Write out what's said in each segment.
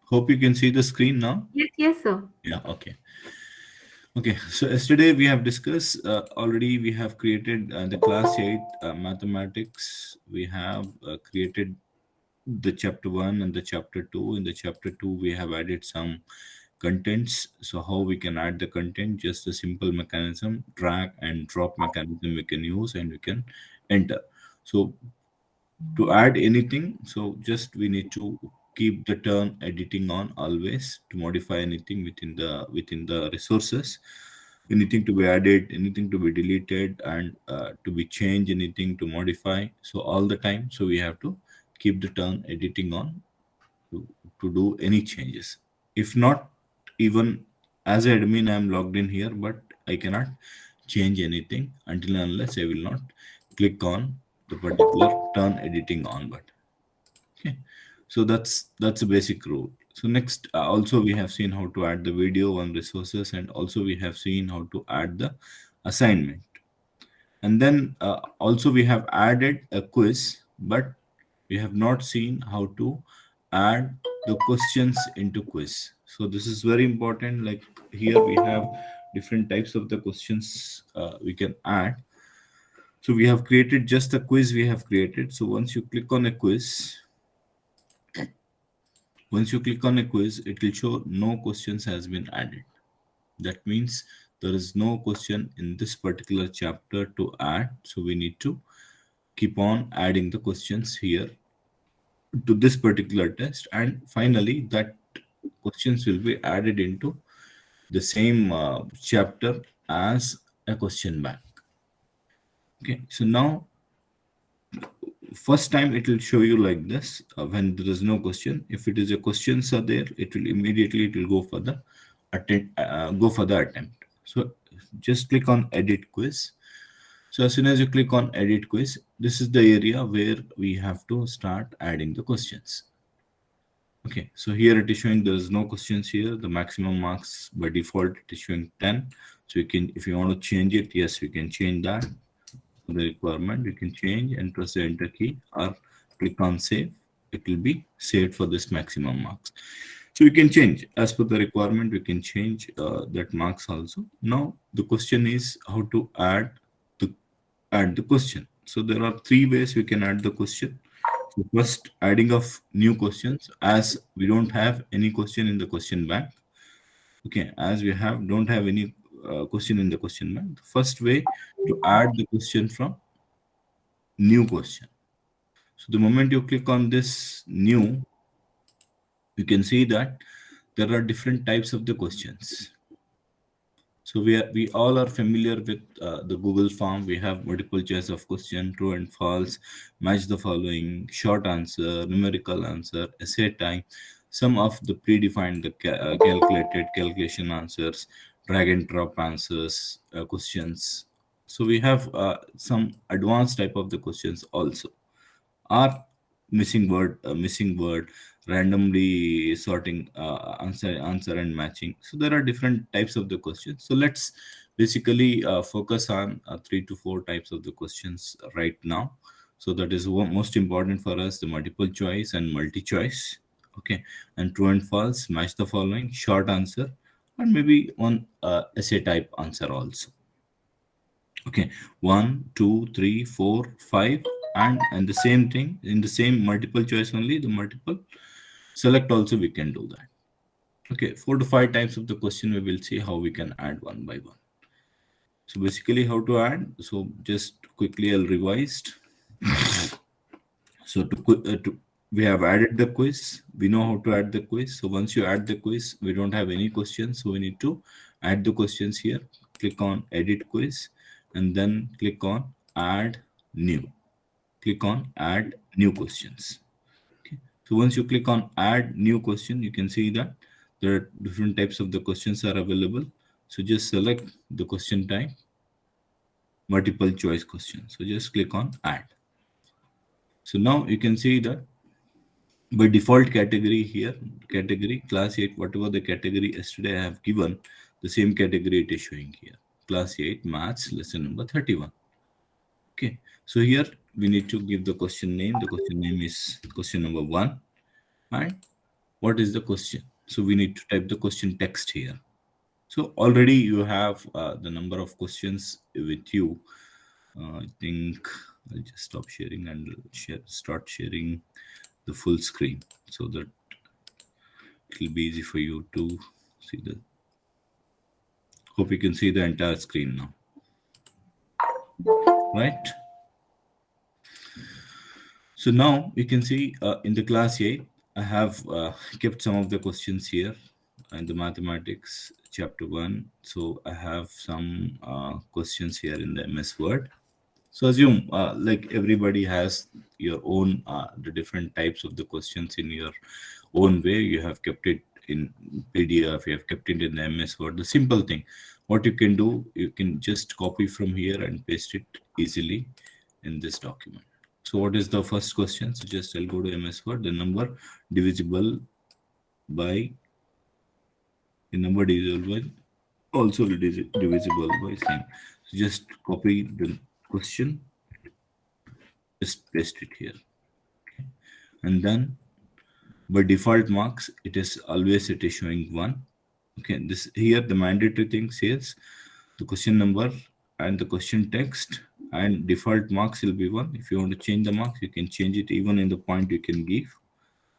Hope you can see the screen now. Yes, yes, sir. Yeah, okay. Okay, so yesterday we have discussed already. We have created the class 8 mathematics. We have created the chapter 1 and the chapter 2. In the chapter 2, we have added some contents. So, how we can add the content, just a simple mechanism, drag and drop mechanism we can use, and we can enter. So, to add anything, so just we need to keep the turn editing on always to modify anything within the resources, anything to be added, anything to be deleted, and to be changed, anything to modify, so all the time. So we have to keep the turn editing on to, to do any changes. If not, even as admin I'm logged in here, but I cannot change anything until and unless I will not click on the particular turn editing on button. Okay, so that's a basic rule. So next, also we have seen how to add the video on resources, and also we have seen how to add the assignment. And then also we have added a quiz, but we have not seen how to add the questions into quiz. So this is very important. Like here we have different types of the questions we can add. So we have created just a quiz we have created. So once you click on a quiz, it will show no questions has been added. That means there is no question in this particular chapter to add. So we need to keep on adding the questions here to this particular test, and finally that questions will be added into the same chapter as a question bank. Okay, so now first time it will show you like this when there is no question. If it is a questions are there, it will go for the attempt. So just click on edit quiz. So as soon as you click on edit quiz, this is the area where we have to start adding the questions. Okay, so here it is showing there is no questions here. The maximum marks by default it is showing 10. So you can, if you want to change it, yes, we can change that. For the requirement, you can change and press the enter key or click on save. It will be saved for this maximum marks. So you can change as per the requirement. We can change that marks also. Now the question is how to the add the question. So there are three ways we can add the question. So first, adding of new questions, as we don't have any question in the question bank. Okay, as we don't have any question in the question bank. The first way to add the question from new question. So the moment you click on this new, you can see that there are different types of the questions. So we all are familiar with the Google form. We have multiple choice of question, true and false, match the following, short answer, numerical answer, essay time, some of the predefined calculated calculation answers, drag and drop answers, questions. So we have some advanced type of the questions also, or missing word, randomly sorting answer and matching. So there are different types of the questions. So let's basically focus on 3 to 4 types of the questions right now. So that is most important for us: the multiple choice and multi choice. Okay, and true and false, match the following, short answer, and maybe one essay type answer also. Okay, 1 2 3 4 5, and the same thing in the same multiple choice only, the multiple select also we can do that. Okay, 4 to 5 types of the question we will see how we can add one by one. So basically how to add, so just quickly I'll revised. So we have added the quiz. We know how to add the quiz. So once you add the quiz, we don't have any questions. So we need to add the questions here. Click on edit quiz and then click on add new. Click on add new questions. Okay. So once you click on add new question, you can see that there are different types of the questions are available. So just select the question type, multiple choice question. So just click on add. So now you can see that by default category here, category class 8, whatever the category yesterday I have given, the same category it is showing here. Class 8 maths lesson number 31. Okay, so here we need to give the question name. The question name is question number 1, and what is the question. So we need to type the question text here. So already you have the number of questions with you. I think I'll just stop sharing and start sharing the full screen so that it will be easy for you to see the. Hope you can see the entire screen now, right? So now you can see in the class A, I have kept some of the questions here in the mathematics chapter 1. So I have some questions here in the MS Word. So assume like everybody has your own the different types of the questions in your own way. You have kept it in PDF, you have kept it in the MS Word. The simple thing, what you can do, you can just copy from here and paste it easily in this document. So what is the first question? So just I'll go to MS Word, the number divisible by the number divisible by also divisible by same. So just copy the question, just paste it here, and then by default marks it is showing 1. Okay, this here the mandatory thing says the question number and the question text, and default marks will be 1. If you want to change the marks, you can change it even in the point you can give.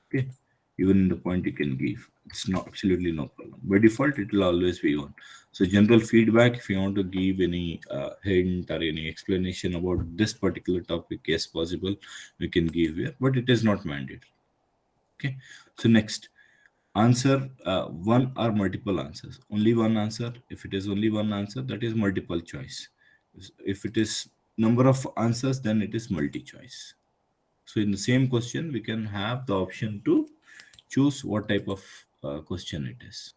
Okay, even in the point you can give, it's not absolutely no problem. By default it will always be 1. So general feedback, if you want to give any hint or any explanation about this particular topic, yes, possible, we can give here, but it is not mandatory. Okay, so next, answer one or multiple answers. Only one answer. If it is only one answer, that is multiple choice. If it is number of answers, then it is multi-choice. So in the same question, we can have the option to choose what type of question it is.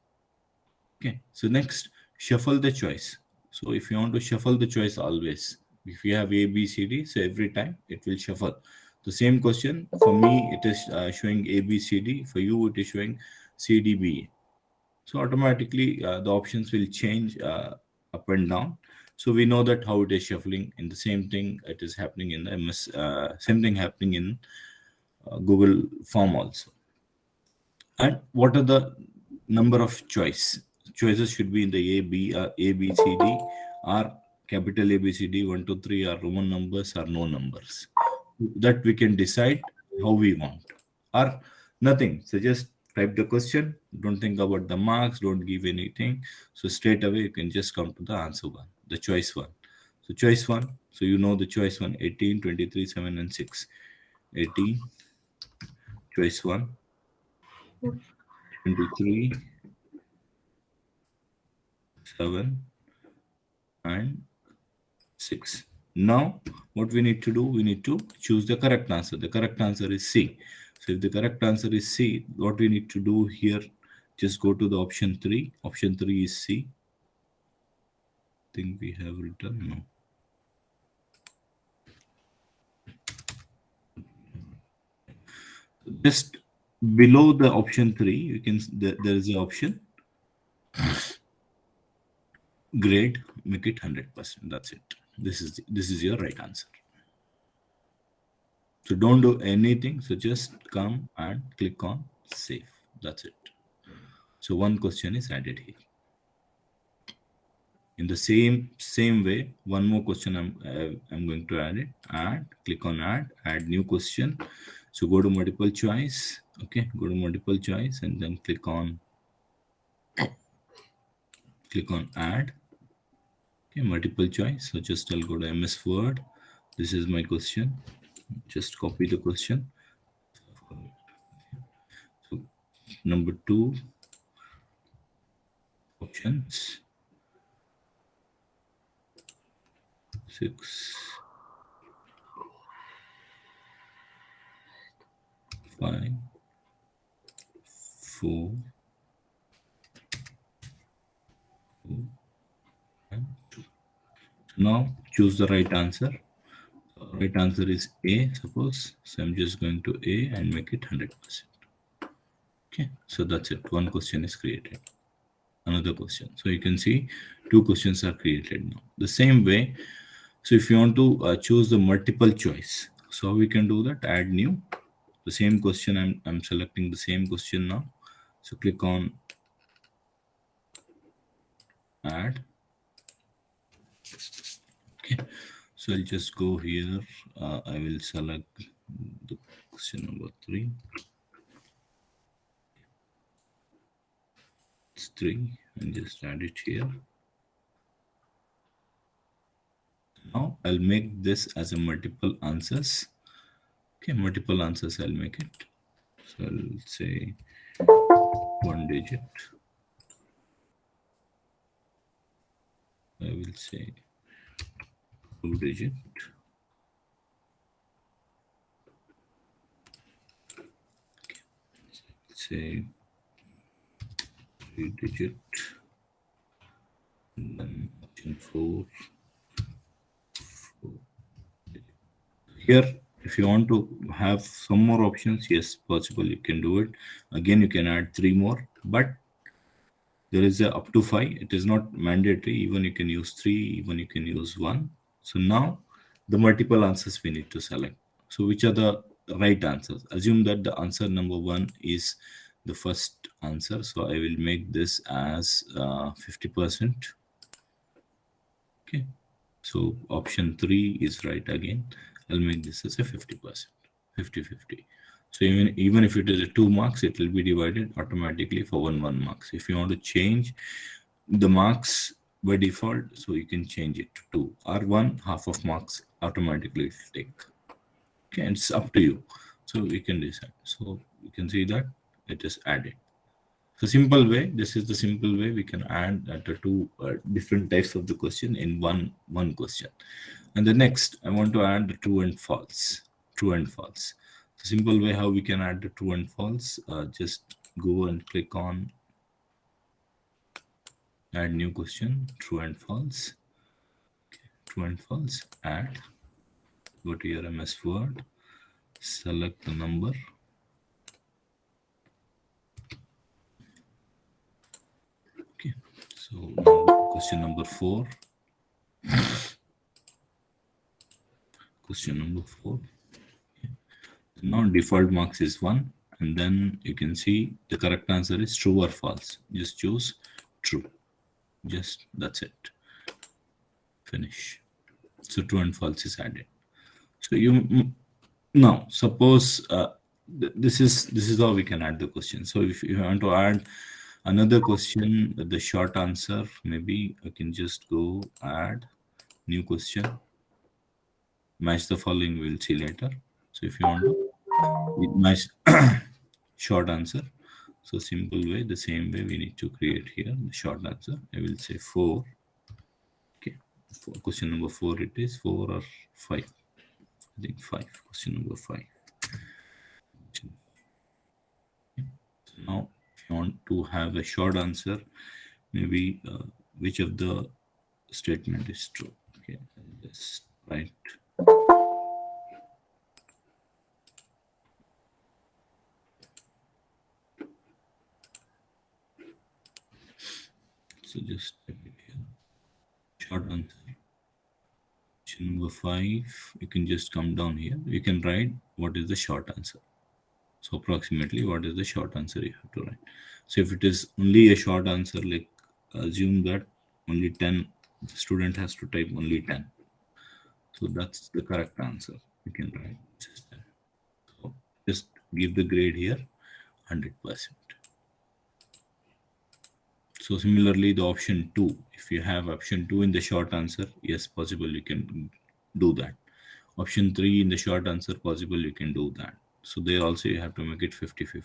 Okay, so next, shuffle the choice. So if you want to shuffle the choice always, if you have A, B, C, D, so every time it will shuffle. The same question, for me, it is showing A, B, C, D. For you, it is showing C, D, B. So automatically the options will change up and down. So we know that how it is shuffling. In the same thing, it is happening in the MS, same thing happening in Google form also. And what are the number of choices should be in the A, B, C, D, or capital A, B, C, D, 1, 2, 3, or Roman numbers or no numbers. That we can decide how we want, or nothing. So just type the question. Don't think about the marks. Don't give anything. So straight away you can just come to the answer one, the choice one. So choice one. So you know the choice one: 18, 23, 7, and 6. 18, choice one. 23, 7, and 6. Now, what we need to do, we need to choose the correct answer. The correct answer is C. So if the correct answer is C, what we need to do here, just go to the option 3. Option 3 is C. I think we have written, no. Just below the option 3, you can there is an option grade, make it 100%. That's it. This is your right answer. So don't do anything. So just come and click on save. That's it. So one question is added here. In the same way, one more question I'm going to add it. Add, click on add new question. So go to multiple choice. Okay, go to multiple choice and then click on add. Okay, multiple choice. So just I'll go to MS Word. This is my question. Just copy the question. So number 2 options 6, 5, 4, and 2. Now choose the right answer. Right answer is A, suppose. So I'm just going to A and make it 100%. Okay, so that's it. One question is created. Another question. So you can see 2 questions are created now. The same way, so if you want to choose the multiple choice, so we can do that, add new. the same question. I'm selecting the same question now. So click on add. Okay, so I'll just go here. I will select the question number 3. It's 3 and just add it here. Now I'll make this as a multiple answers. Okay, multiple answers I'll make it. So I'll say 1 digit. I will say 2 digit. Say 3 digit. And then option 4. Here, if you want to have some more options, yes, possible, you can do it. Again, you can add 3 more, but there is a up to 5. It is not mandatory. Even you can use 3, even you can use 1. So now the multiple answers we need to select. So which are the right answers? Assume that the answer number 1 is the first answer. So I will make this as 50%. Okay. So option 3 is right again. I'll make this as a 50%, 50-50. So even if it is a 2 marks, it will be divided automatically for 1 marks. If you want to change the marks by default, so you can change it to 2 or 1 half of marks automatically it will take. Okay, and it's up to you. So you can decide. So you can see that it is added. So simple way, this is the simple way we can add the two different types of the question in one question. And the next, I want to add the true and false. True and false. The simple way how we can add the true and false, just go and click on add new question, true and false. Okay, true and false, add. Go to your MS Word, select the number. Okay, so now question number 4. Question number 4. Now default marks is 1, and then you can see the correct answer is true or false. Just choose true. Just that's it. Finish. So true and false is added. So you now suppose this is how we can add the question. So if you want to add another question, the short answer, maybe I can just go add new question. Match the following. We'll see later. So if you want to match short answer, so simple way, the same way we need to create here the short answer. I will say 4. Okay, for question number 4 it is 4 or 5. I think 5. Question number 5. So now if you want to have a short answer, maybe which of the statement is true. Okay, just write. So just type it here. Short answer. Question number 5. You can just come down here. You can write what is the short answer. So approximately what is the short answer you have to write. So if it is only a short answer, like assume that only 10, the student has to type only 10. So that's the correct answer. You can write just that. So just give the grade here 100%. So similarly, the option 2, if you have option 2 in the short answer, yes, possible you can do that. Option 3 in the short answer, possible you can do that. So there also you have to make it 50-50.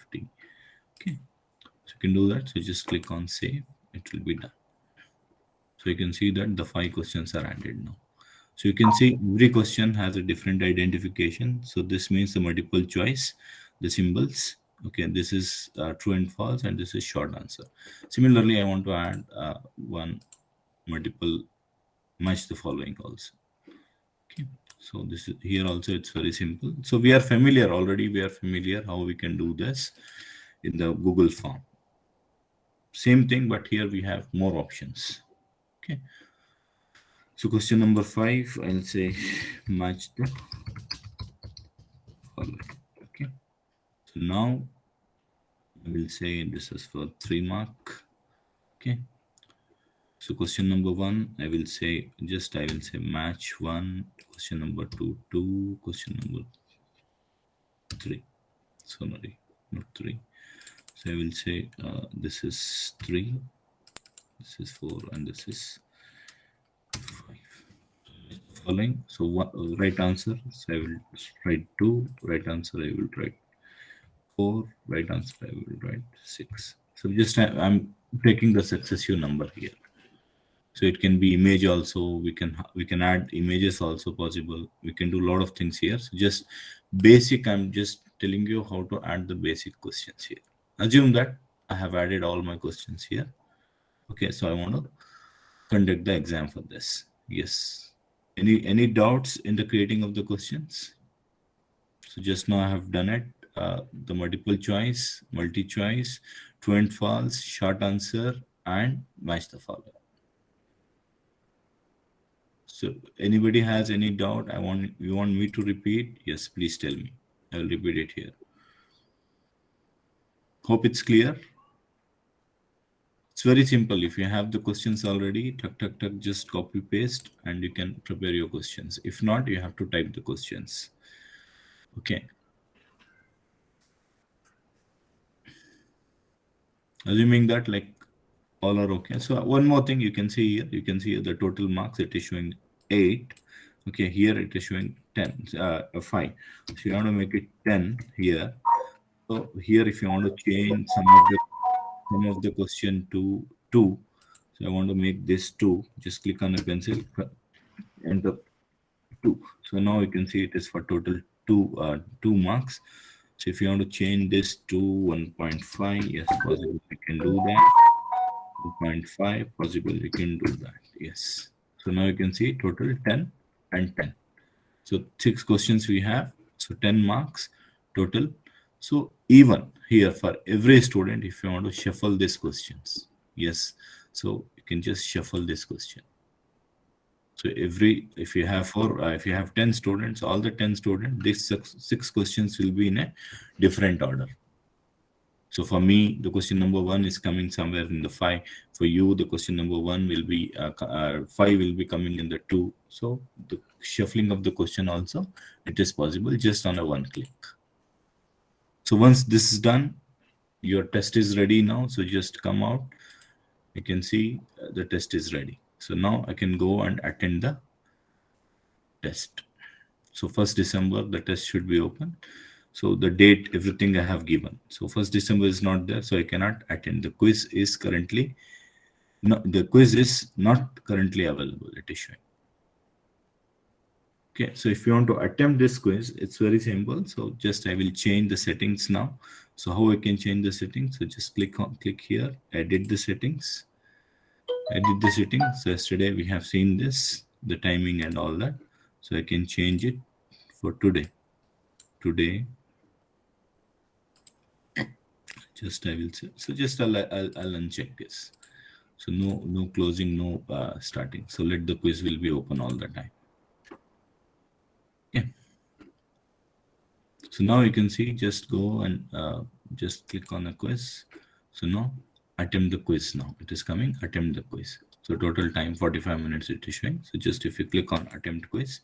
Okay, so you can do that. So just click on save, it will be done. So you can see that the 5 questions are added now. So you can see every question has a different identification. So this means the multiple choice, the symbols. Okay, this is true and false, and this is short answer. Similarly, I want to add one multiple match the following also. Okay, so this is here also it's very simple. So we are familiar already. We are familiar how we can do this in the Google form. Same thing, but here we have more options. Okay. So question number 5, I'll say match the following. Okay. Now I will say this is for 3 mark. Okay. So question number one, I will say match one. Question number two. Question number three. Sorry, not three. So I will say this is three, this is four, and this is five. Following. So what right answer? So I will write two. Right answer I will write four. Right answer I will write six. So just I'm taking the successive number here. So it can be image also. We can add images also possible. We can do a lot of things here. So just basic. I'm just telling you how to add the basic questions here. Assume that I have added all my questions here. Okay, so I want to conduct the exam for this. Yes. Any doubts in the creating of the questions? So just now I have done it. The multiple choice, multi-choice, true and false, short answer, and match the following. So anybody has any doubt? You want me to repeat? Yes, please tell me. I will repeat it here. Hope it's clear. It's very simple. If you have the questions already, tuck, tuck, tuck, just copy paste and you can prepare your questions. If not, you have to type the questions. Okay. Assuming that like all are okay. So one more thing you can see here, the total marks. It is showing 8. Okay, here it is showing 10, 5. So you want to make it 10 here. So here, if you want to change some of the question to 2, so I want to make this 2. Just click on a pencil, enter 2. So now you can see it is for total 2 marks. So if you want to change this to 1.5, yes, possible we can do that. 2.5, possible we can do that. Yes. So now you can see total 10 and 10. So 6 questions we have. So 10 marks total. So even here for every student, if you want to shuffle these questions, yes. So you can just shuffle this question. So if you have 10 students, all the 10 students, these six questions will be in a different order. So for me, the question number 1 is coming somewhere in the 5. For you, the question number 1 will be 5 will be coming in the 2. So the shuffling of the question also, it is possible just on a one click. So once this is done, your test is ready now. So just come out. You can see the test is ready. So now I can go and attend the test. So 1st December, the test should be open. So the date, everything I have given. So 1st December is not there, so I cannot attend. The quiz is not currently available. It is showing. Okay, so if you want to attempt this quiz, it's very simple. So just I will change the settings now. So how I can change the settings? So just click here, edit the settings. Edit the settings. So yesterday we have seen this, the timing and all that. So I can change it for today. Just I will say. So just I'll uncheck this. So no closing, no starting. So let the quiz will be open all the time. Yeah. So now you can see, just go and just click on the quiz. So now attempt the quiz now. It is coming, attempt the quiz. So total time 45 minutes it is showing. So just if you click on attempt quiz,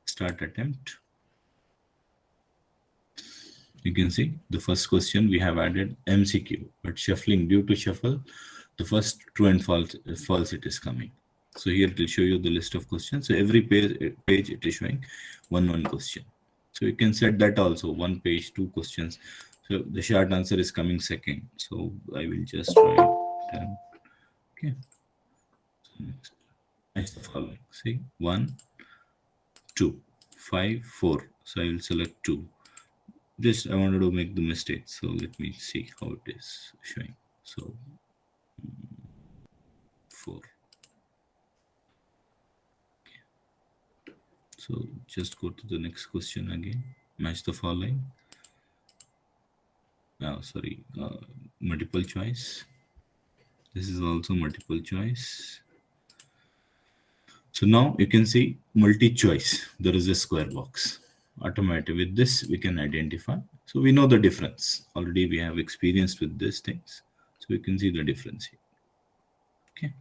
start attempt. You can see the first question we have added MCQ, but shuffling, due to shuffle, the first true and false it is coming. So here it will show you the list of questions. So every page it is showing one question. So you can set that also, 1 page, 2 questions. So the short answer is coming second. So I will just write 10. Okay. So next the following. See, 1, 2, 5, 4. So I will select 2. Just I wanted to make the mistake, so let me see how it is showing. So 4. Okay. So just go to the next question again. Match the following. Multiple choice. This is also multiple choice. So now you can see multi-choice. There is a square box. Automatically with this we can identify. So we know the difference. Already we have experienced with these things. So we can see the difference here. Okay.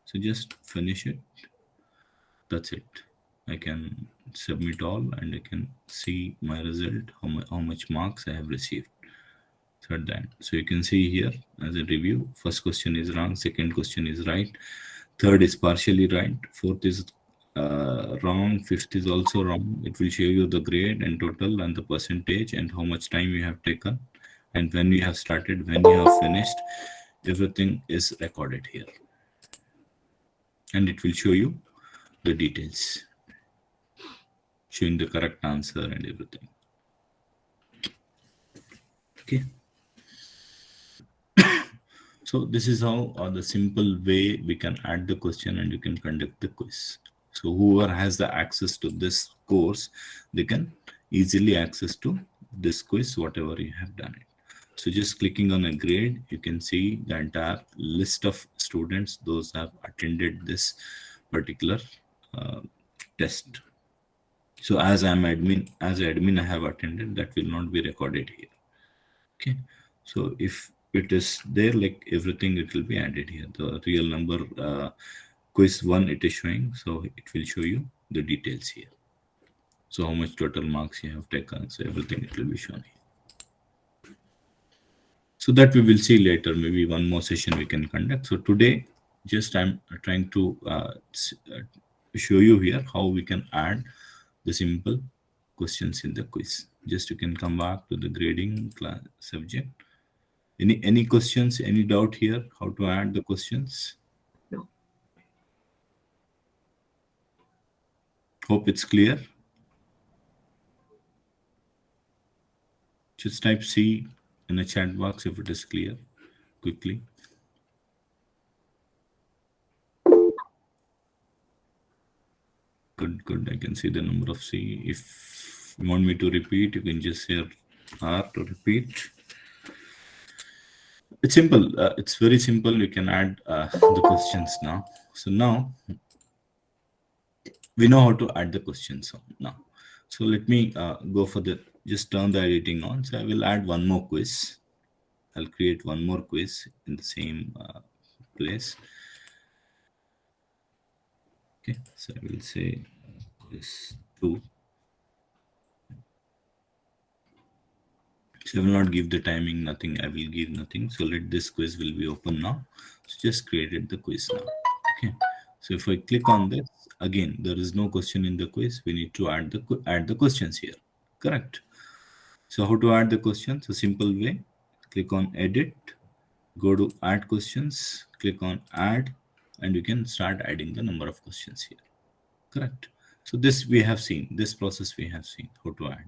So just finish it. That's it. I can submit all and I can see my result, how much marks I have received. Third then. So you can see here as a review, first question is wrong, second question is right, third is partially right, fourth is wrong, fifth is also wrong. It will show you the grade and total and the percentage and how much time you have taken and when you have started, when you have finished. Everything is recorded here and it will show you the details, showing the correct answer and everything. Okay. So this is how the simple way we can add the question and you can conduct the quiz. So whoever has the access to this course, they can easily access to this quiz, whatever you have done it. So just clicking on a grade, you can see the entire list of students, those have attended this particular uh, test. So as I'm admin, as admin, I have attended, that will not be recorded here. Okay. So if it is there, like everything, it will be added here. The real number, quiz one, it is showing. So it will show you the details here. So how much total marks you have taken. So everything it will be shown here. So that we will see later. Maybe one more session we can conduct. So today, just I'm trying to show you here how we can add the simple questions in the quiz. Just you can come back to the grading class subject. Any questions, any doubt here, how to add the questions? No. Hope it's clear. Just type C in the chat box if it is clear, quickly. Good. I can see the number of C. If you want me to repeat, you can just say R to repeat. It's simple. It's very simple. You can add the questions now. So now we know how to add the questions now. So let me go for the, just turn the editing on. So I will add one more quiz. I'll create one more quiz in the same place. Okay, so I will say quiz 2. So I will not give the timing, nothing. I will give nothing. So let this quiz will be open now. So just created the quiz now. Okay. So if I click on this, again, there is no question in the quiz. We need to add the questions here. Correct. So how to add the questions? A simple way. Click on edit, go to add questions, click on add, and you can start adding the number of questions here. Correct. So this we have seen, this process we have seen how to add.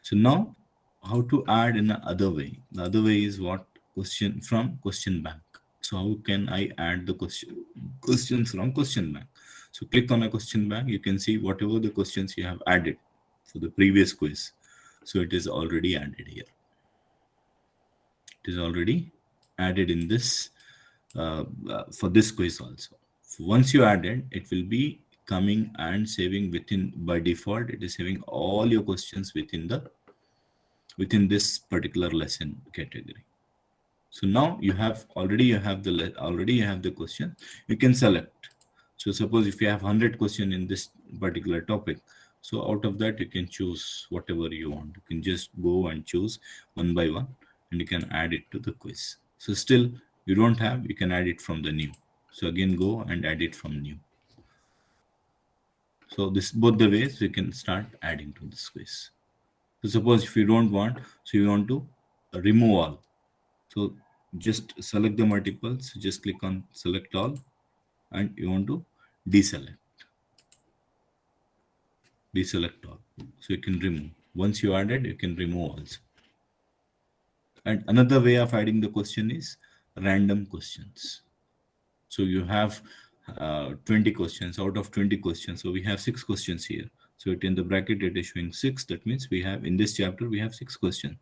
So now how to add in another way. The other way is what? Question from question bank. So how can I add the questions from question bank? So click on a question bank. You can see whatever the questions you have added for the previous quiz. So it is already added here. It is already added in this for this quiz also. Once you add it, it will be coming and saving within, by default it is saving all your questions within this particular lesson category. So now you have already you have the question. You can select. So suppose if you have 100 questions in this particular topic, so out of that you can choose whatever you want. You can just go and choose one by one and you can add it to the quiz. So still you don't have, you can add it from the new. So again go and add it from new. So this both the ways we can start adding to this quiz. So suppose if you don't want, so you want to remove all. So just select the multiples, just click on select all and you want to deselect all. So you can remove. Once you added, you can remove also. And another way of adding the question is random questions. So you have 20 questions out of 20 questions. So we have 6 questions here. So it in the bracket it is showing 6. That means we have in this chapter we have 6 questions.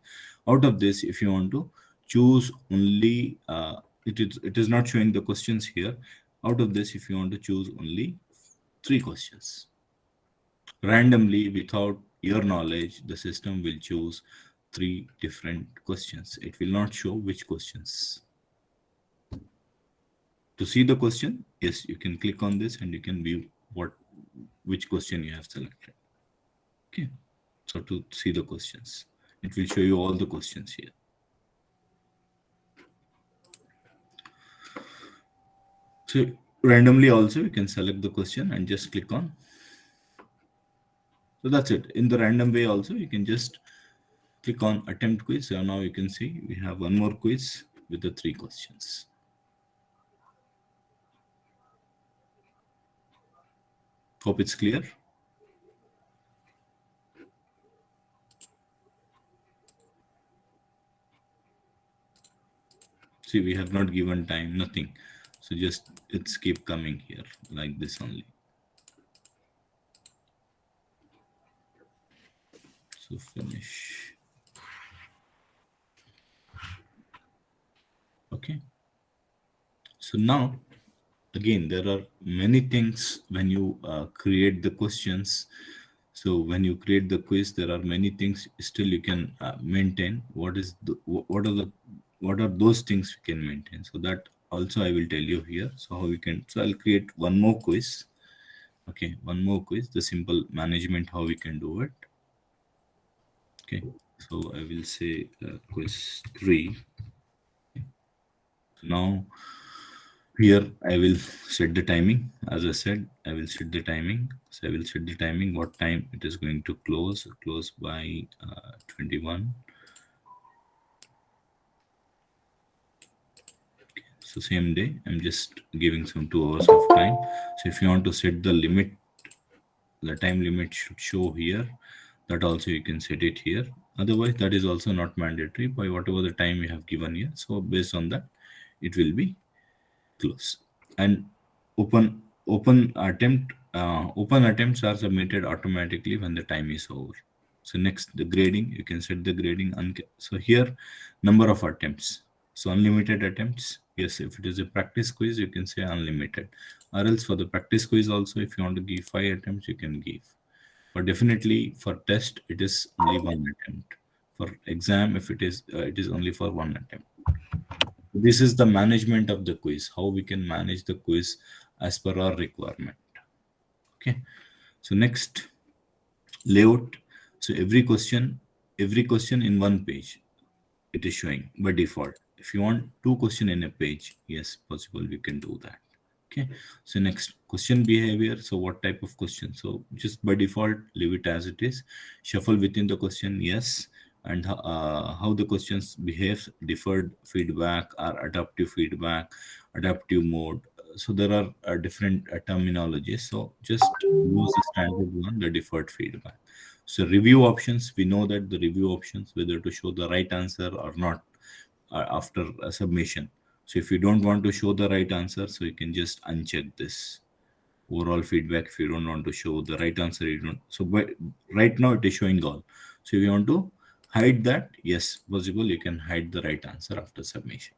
Out of this, if you want to choose only, it is not showing the questions here. Out of this, if you want to choose only 3 questions, randomly without your knowledge, the system will choose 3 different questions. It will not show which questions. To see the question, yes, you can click on this and you can view which question you have selected. Okay, so to see the questions, it will show you all the questions here. So randomly also you can select the question and just click on. So that's it. In the random way also you can just click on attempt quiz. So now you can see we have one more quiz with the 3 questions. Hope it's clear. See, we have not given time, nothing. So just it's keep coming here like this only. So finish. Okay. So now again there are many things when you create the questions. So when you create the quiz, there are many things still you can maintain. What are those things you can maintain? So that also I will tell you here. So how you can. So I'll create one more quiz. Okay, one more quiz. The simple management how we can do it. Okay, so I will say quiz 3. Now here I will set the timing. As I said, I will set the timing. So I will set the timing, what time it is going to close by 21. So same day, I'm just giving some 2 hours of time. So if you want to set the limit, the time limit should show here. That also you can set it here. Otherwise, that is also not mandatory by whatever the time you have given here. So based on that, it will be close. And open attempts are submitted automatically when the time is over. So next, the grading, you can set the grading. So here, number of attempts. So unlimited attempts. Yes, if it is a practice quiz, you can say unlimited. Or else for the practice quiz also, if you want to give 5 attempts, you can give. But definitely for test, it is only 1 attempt. For exam, if it is only for 1 attempt. This is the management of the quiz, how we can manage the quiz as per our requirement. Okay, so next, layout. So every question in one page, it is showing by default. If you want 2 questions in a page, yes, possible, we can do that. Okay, so next, question behavior. So what type of question? So just by default, leave it as it is. Shuffle within the question, yes. And how the questions behave, deferred feedback or adaptive feedback, adaptive mode. So there are different terminologies. So just use the standard one, the deferred feedback. So review options, we know that the review options, whether to show the right answer or not after a submission. So if you don't want to show the right answer, so you can just uncheck this overall feedback. If you don't want to show the right answer, you don't. So right now it is showing all. So if you want to hide that, yes, possible, you can hide the right answer after submission.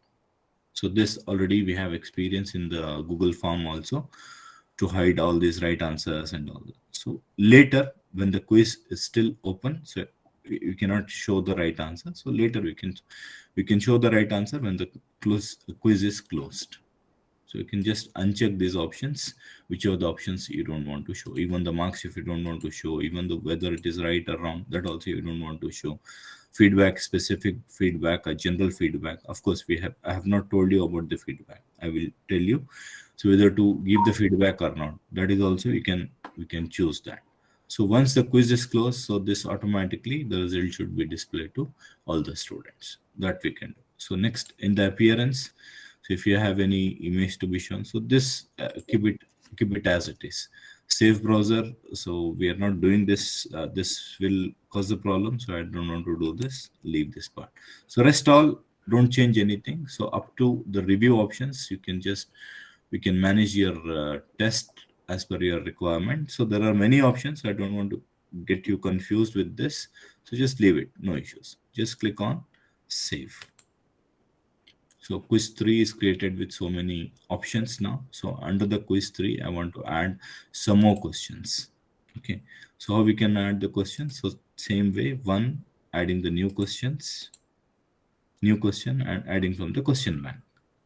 So this already we have experience in the Google form also, to hide all these right answers and all that. So later when the quiz is still open, so you cannot show the right answer. So later we can show the right answer when the quiz is closed. So you can just uncheck these options, which are the options you don't want to show. Even the marks, if you don't want to show, even the whether it is right or wrong, that also you don't want to show. Feedback, specific feedback, or general feedback. Of course, I have not told you about the feedback. I will tell you. So whether to give the feedback or not, that is also we can choose that. So once the quiz is closed, so this automatically the result should be displayed to all the students. That we can do. So next, in the appearance, so if you have any image to be shown, so this keep it as it is. Save browser. So we are not doing this. This will cause the problem. So I don't want to do this. Leave this part. So rest all, don't change anything. So up to the review options, we can manage your test as per your requirement. So there are many options. I don't want to get you confused with this. So just leave it. No issues. Just click on save. So quiz 3 is created with so many options now. So under the quiz 3, I want to add some more questions. Okay. So how we can add the questions? So same way, 1 adding the new questions, new question, and adding from the question bank.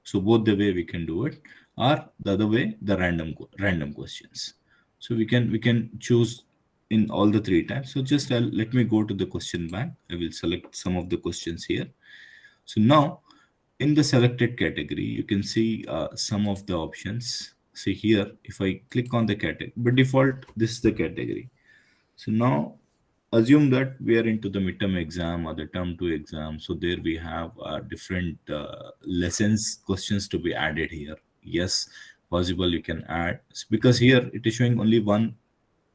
So both the way we can do it, or the other way, the random questions. So we can choose in all the three types. So just let me go to the question bank. I will select some of the questions here. So now in the selected category, you can see some of the options. See here, if I click on the category, by default, this is the category. So now assume that we are into the midterm exam or the term 2 exam. So there we have different lessons questions to be added here. Yes, possible you can add, because here it is showing only one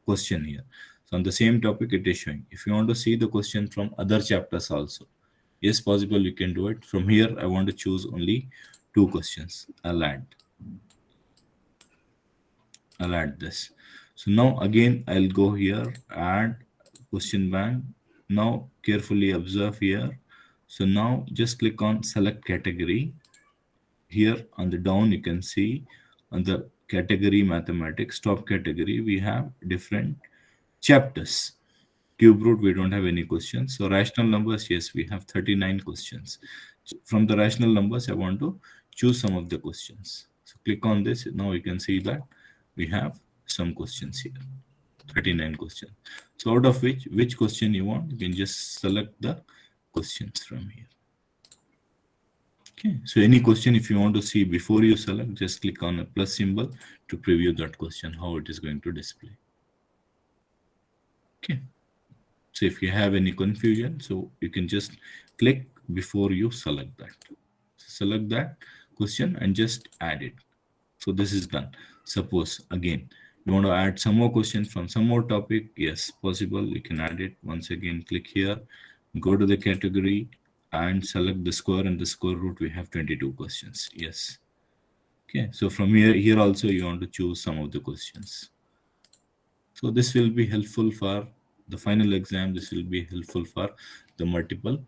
question here. So on the same topic it is showing. If you want to see the question from other chapters also, yes, possible you can do it. From here I want to choose only two questions. I'll add this. So now again I'll go here, add question bank. Now carefully observe here. So now just click on select category. Here on the down you can see on the category mathematics top category we have different chapters. Cube root we don't have any questions. So rational numbers, yes, we have 39 questions. From the rational numbers I want to choose some of the questions. So click on this. Now you can see that we have some questions here, 39 questions. So out of which question you want, you can just select the questions from here. Okay, so any question if you want to see before you select, just click on a plus symbol to preview that question, how it is going to display. Okay, so if you have any confusion, so you can just click before you select that. Select that question and just add it. So this is done. Suppose again you want to add some more questions from some more topic. Yes, possible. You can add it. Once again, click here, go to the category and select the square and the square root. We have 22 questions. Yes. Okay. So from here also you want to choose some of the questions. So this will be helpful for the final exam. This will be helpful for the multiple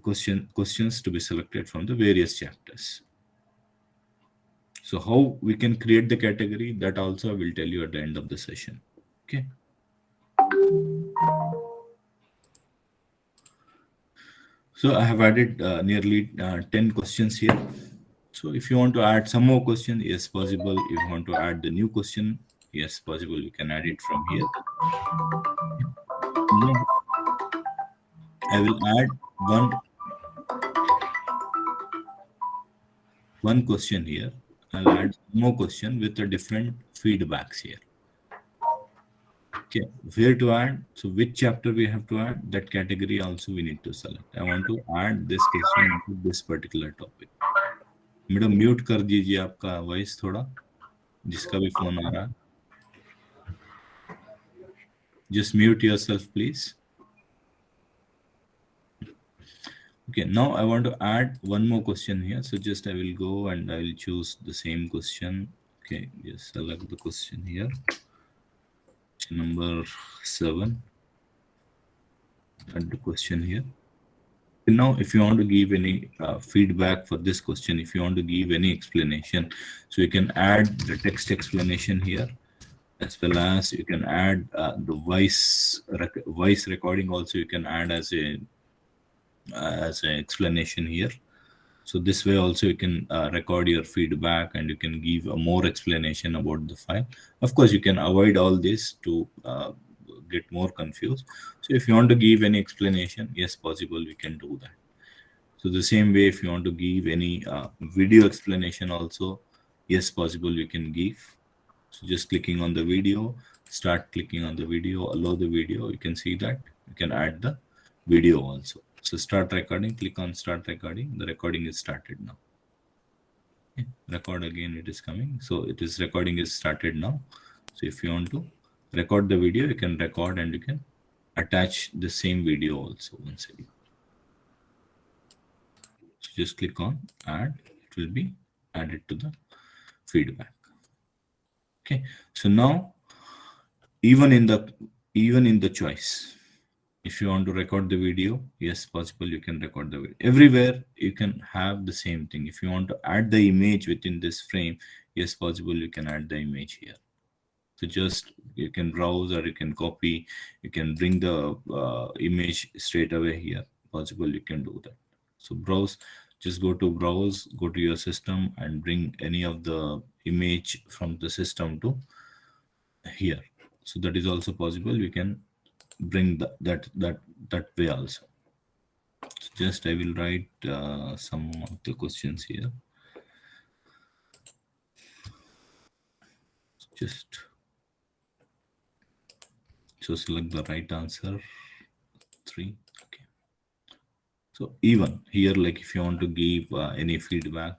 questions to be selected from the various chapters. So how we can create the category, that also I will tell you at the end of the session. Okay. So I have added nearly 10 questions here. So if you want to add some more question, yes, possible. If you want to add the new question, yes, possible. You can add it from here. Now, I will add one question here. I'll add more question with a different feedbacks here. Okay, where to add? So which chapter we have to add? That category also we need to select. I want to add this question into this particular topic. Madam mute कर दीजिए आपका voice थोड़ा, जिसका भी phone आ रहा है. Just mute yourself, please. Okay, now I want to add one more question here. So just I will go and I will choose the same question. Okay, just select the question here. Number 7. Add the question here. And now if you want to give any feedback for this question, if you want to give any explanation, so you can add the text explanation here, as well as you can add the voice recording also. You can add as an explanation here. So this way also you can record your feedback and you can give a more explanation about the file. Of course, you can avoid all this to get more confused. So if you want to give any explanation, yes, possible, we can do that. So the same way, if you want to give any video explanation also, yes, possible, you can give. So just clicking on the video, start clicking on the video, allow the video, you can see that you can add the video also. So start recording, click on start recording. The recording is started now. Okay. Record again, it is coming. So it is recording is started now. So if you want to record the video, you can record and you can attach the same video also once again. So just click on add, it will be added to the feedback. Okay, so now even in the choice, if you want to record the video, yes, possible, you can record the video. Everywhere you can have the same thing. If you want to add the image within this frame, yes, possible, you can add the image here. So just you can browse or you can copy, you can bring the image straight away here. Possible you can do that. So browse, just go to browse, go to your system and bring any of the image from the system to here. So that is also possible. We can bring that way also. So just I will write some of the questions here. Just so select the right answer. 3. Okay. So even here, like if you want to give any feedback,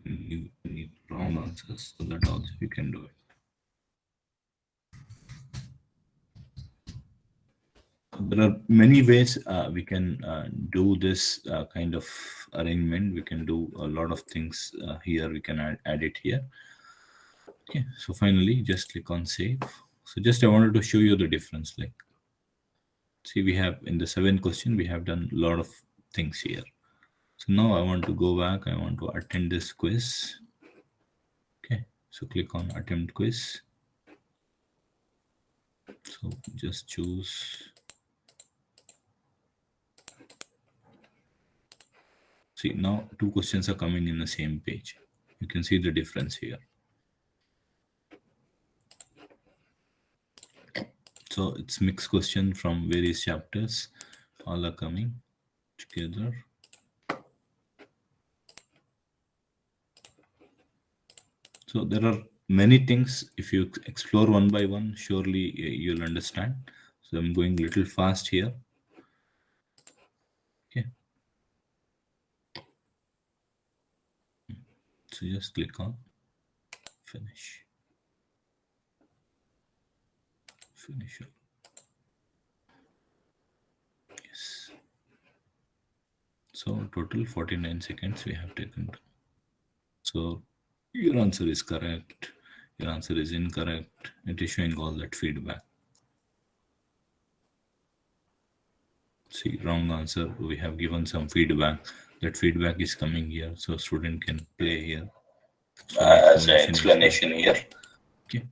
you need wrong answers, so that also you can do it. There are many ways we can do this kind of arrangement. We can do a lot of things here. We can add it here. Okay, so finally just click on save. So just I wanted to show you the difference. Like, see, we have in the 7th question, we have done a lot of things here. So now I want to go back. I want to attend this quiz. Okay, so click on attempt quiz. So just choose. See, now 2 questions are coming in the same page. You can see the difference here. So it's mixed question from various chapters. All are coming together. So there are many things. If you explore one by one, surely you'll understand. So I'm going a little fast here. Okay. So just click on finish. Finish. Yes. So total 49 seconds we have taken. So your answer is correct. Your answer is incorrect. It is showing all that feedback. See, wrong answer. We have given some feedback. That feedback is coming here, so student can play here. So as an explanation here. Okay.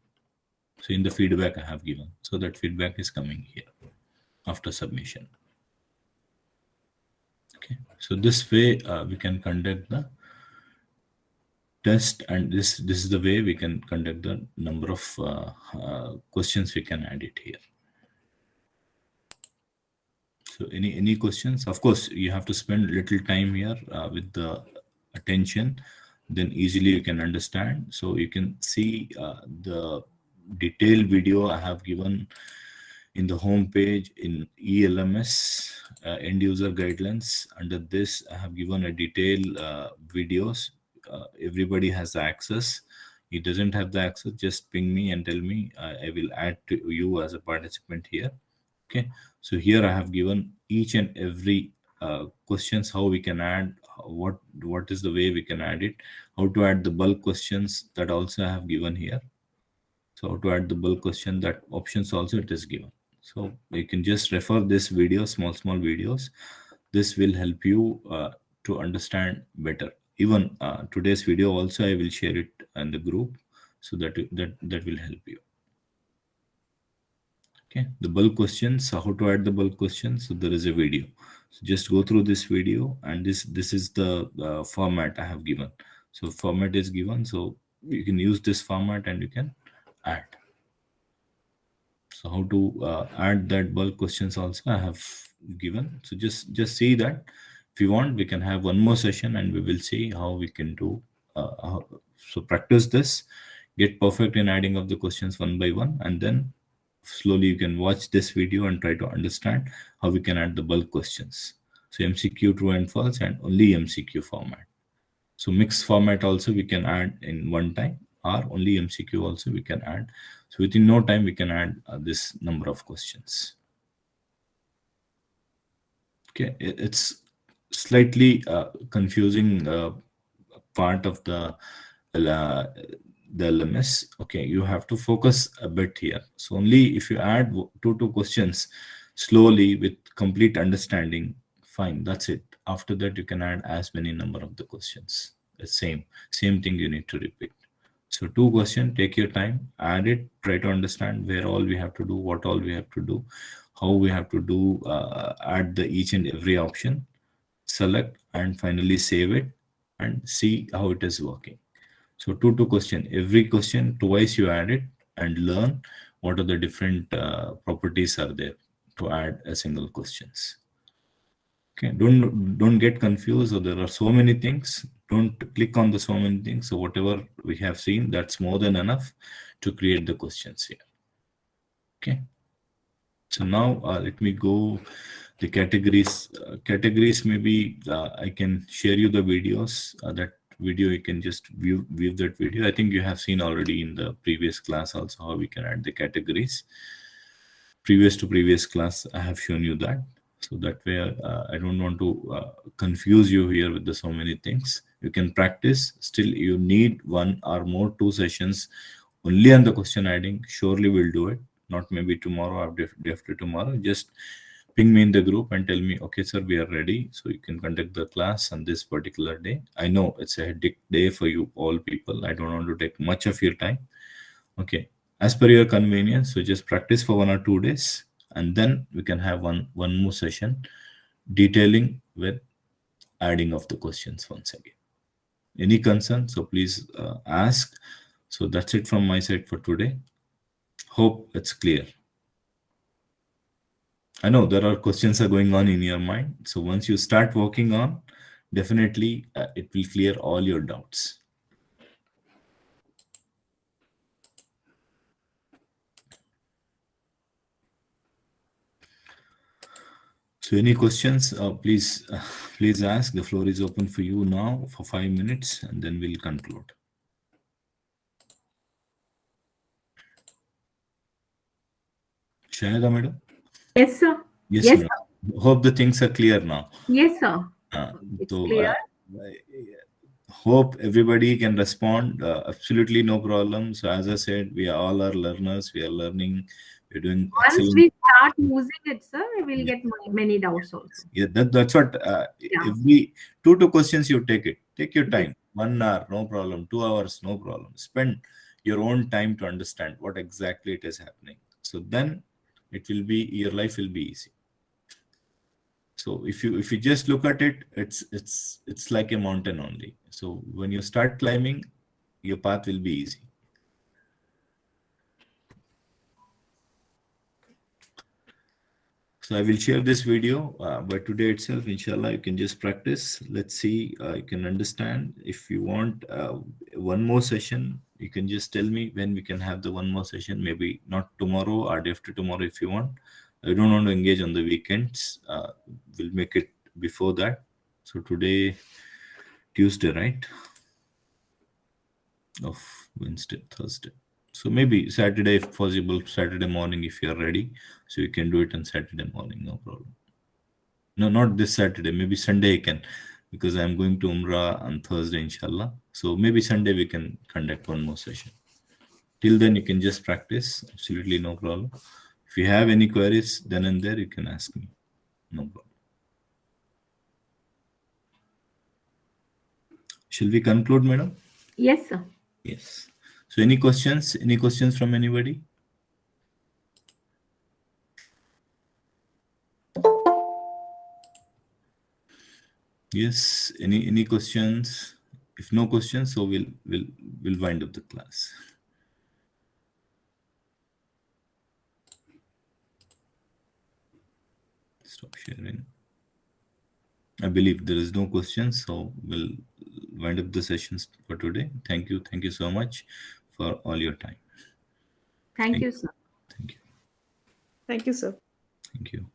So in the feedback I have given, so that feedback is coming here after submission. Okay. So this way we can conduct the test, and this is the way we can conduct the number of questions we can add it here. So any questions? Of course, you have to spend little time here with the attention, then easily you can understand. So you can see the detailed video I have given in the home page in ELMS end user guidelines. Under this, I have given a detailed videos. Everybody has the access. He doesn't have the access, just ping me and tell me. I will add to you as a participant here. Okay, so here I have given each and every questions, how we can add, what is the way we can add it, how to add the bulk questions, that also I have given here. So how to add the bulk question, that options also it is given. So you can just refer this video, small videos. This will help you to understand better. Even today's video also I will share it in the group, so that will help you. Okay, the bulk questions, how to add the bulk questions. So there is a video, so just go through this video, and this is the format I have given. So format is given, so you can use this format and you can add. So how to add that bulk questions also I have given. So just see that. If you want, we can have one more session and we will see how we can do. So practice this, get perfect in adding of the questions one by one, and then slowly you can watch this video and try to understand how we can add the bulk questions. So MCQ, true and false, and only MCQ format. So mixed format also we can add in one time, or only MCQ also we can add. So within no time we can add this number of questions. Okay, it's slightly confusing part of the the LMS. Okay, you have to focus a bit here. So only if you add two questions slowly with complete understanding, fine, that's it. After that, you can add as many number of the questions. The same thing you need to repeat. So two question, take your time, add it, try to understand where all we have to do, what all we have to do, how we have to do, add the each and every option, select, and finally save it and see how it is working. So two question, every question twice you add it and learn what are the different properties are there to add a single questions. Okay, don't get confused. So there are so many things. Don't click on the so many things. So whatever we have seen, that's more than enough to create the questions here. Okay. So now let me go the categories. Categories, maybe I can share you the videos. That video you can just view that video. I think you have seen already in the previous class also how we can add the categories. Previous to previous class, I have shown you that. So that way, I don't want to confuse you here with the so many things. You can practice. Still, you need one or more 2 sessions only on the question adding. Surely we'll do it. Not maybe tomorrow or day after tomorrow. Just ping me in the group and tell me, okay, sir, we are ready. So you can conduct the class on this particular day. I know it's a hectic day for you all people. I don't want to take much of your time. Okay, as per your convenience. So just practice for 1 or 2 days, and then we can have one more session detailing with adding of the questions once again. Any concern? So please ask. So that's it from my side for today. Hope it's clear. I know there are questions are going on in your mind. So once you start working on, definitely it will clear all your doubts. So any questions, please ask. The floor is open for you now for 5 minutes, and then we'll conclude. Shahida madam? Yes, sir. Yes, Yes, madam. sir. Hope the things are clear now. Yes, sir. It's So clear. hope everybody can respond. Absolutely no problem. So as I said, we are all are learners. We are learning. We're doing Once excellent. we start using it, sir, we will Yeah. get many doubts also. Yeah, that's what Yeah. every two questions you take it. Take your Yes. time. 1 hour, no problem. 2 hours, no problem. Spend your own time to understand what exactly it is happening. So then it will be your life will be easy. So if you just look at it, it's like a mountain only. So when you start climbing, your path will be easy. So I will share this video by today itself. Inshallah, you can just practice. Let's see, you can understand. If you want one more session, you can just tell me when we can have the one more session. Maybe not tomorrow or day after tomorrow if you want. I don't want to engage on the weekends. We'll make it before that. So today, Tuesday, right? Of Wednesday, Thursday. So maybe Saturday, if possible, Saturday morning if you are ready. So you can do it on Saturday morning, no problem. No, not this Saturday. Maybe Sunday I can, because I'm going to Umrah on Thursday, inshallah. So maybe Sunday we can conduct one more session. Till then, you can just practice. Absolutely no problem. If you have any queries, then and there, you can ask me. No problem. Shall we conclude, madam? Yes, sir. Yes. So any questions? Any questions from anybody? Yes. Any questions? If no questions, so we'll wind up the class. Stop sharing. I believe there is no questions, so we'll wind up the sessions for today. Thank you. Thank you so much for all your time. Thank you, sir. Thank you. Thank you, sir. Thank you.